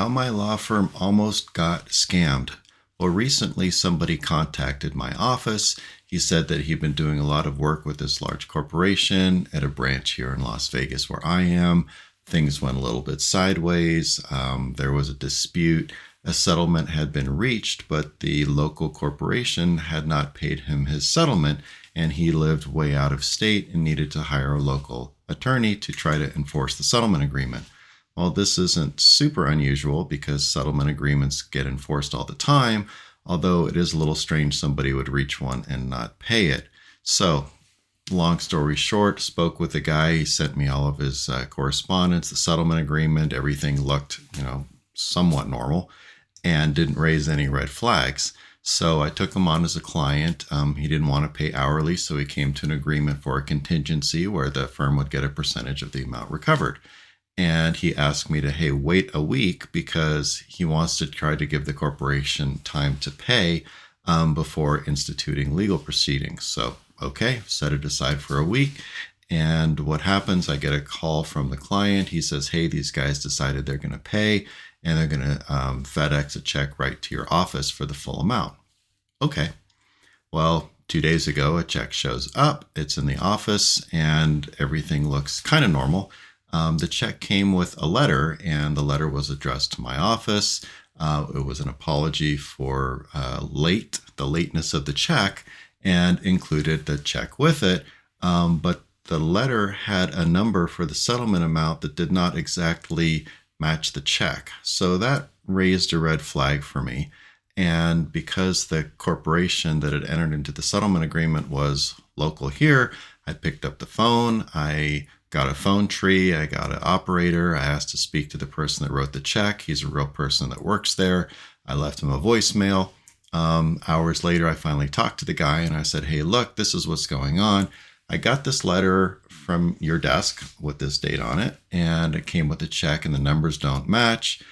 how my law firm almost got scammed. Well, recently somebody contacted my office. He said that he'd been doing a lot of work with this large corporation at a branch here in Las Vegas where I am. Things went a little bit sideways. There was a dispute. A settlement had been reached, but the local corporation had not paid him his settlement, and he lived way out of state and needed to hire a local attorney to try to enforce the settlement agreement. Well, this isn't super unusual because settlement agreements get enforced all the time, although it is a little strange somebody would reach one and not pay it. So, long story short, spoke with the guy. He sent me all of his correspondence, the settlement agreement. Everything looked, somewhat normal and didn't raise any red flags. So I took him on as a client. He didn't want to pay hourly, so he came to an agreement for a contingency where the firm would get a percentage of the amount recovered. And he asked me to, hey, wait a week because he wants to try to give the corporation time to pay before instituting legal proceedings. So, okay, set it aside for a week. And what happens, I get a call from the client. He says, hey, these guys decided they're going to pay and they're going to FedEx a check right to your office for the full amount. Okay. Well, 2 days ago, a check shows up. It's in the office and everything looks kind of normal. The check came with a letter, and the letter was addressed to my office. It was an apology for the lateness of the check, and included the check with it. But the letter had a number for the settlement amount that did not exactly match the check. So that raised a red flag for me. And because the corporation that had entered into the settlement agreement was local here, I picked up the phone. I got a phone tree. I got an operator. I asked to speak to the person that wrote the check. He's a real person that works there. I left him a voicemail. Hours later, I finally talked to the guy and I said, hey, look, this is what's going on. I got this letter from your desk with this date on it, and it came with a check and the numbers don't match.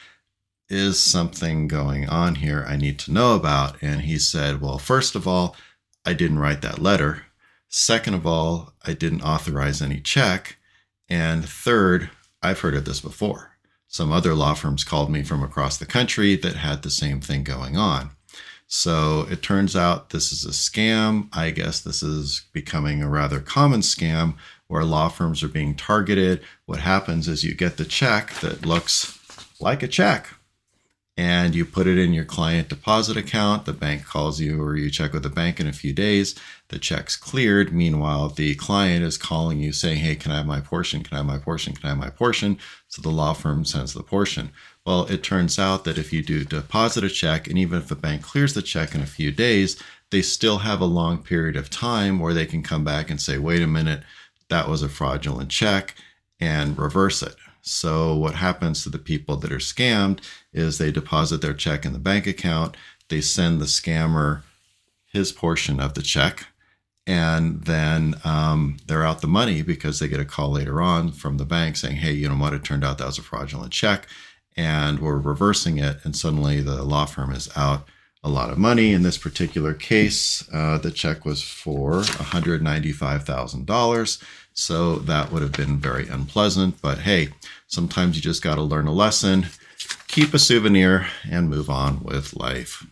Is something going on here I need to know about? And he said, well, first of all, I didn't write that letter. Second of all, I didn't authorize any check. And third, I've heard of this before. Some other law firms called me from across the country that had the same thing going on. So it turns out this is a scam. I guess this is becoming a rather common scam where law firms are being targeted. What happens is you get the check that looks like a check and you put it in your client deposit account. The bank calls you or you check with the bank in a few days. The check's cleared. Meanwhile, the client is calling you saying, hey, can I have my portion? Can I have my portion? Can I have my portion? So the law firm sends the portion. Well, it turns out that if you do deposit a check, and even if the bank clears the check in a few days, they still have a long period of time where they can come back and say, wait a minute, that was a fraudulent check, and reverse it. So what happens to the people that are scammed is they deposit their check in the bank account, they send the scammer his portion of the check, and then they're out the money because they get a call later on from the bank saying, hey, you know what, it turned out that was a fraudulent check, and we're reversing it, and suddenly the law firm is out a lot of money. In this particular case, the check was for $195,000. So that would have been very unpleasant. But hey, sometimes you just got to learn a lesson, keep a souvenir, and move on with life.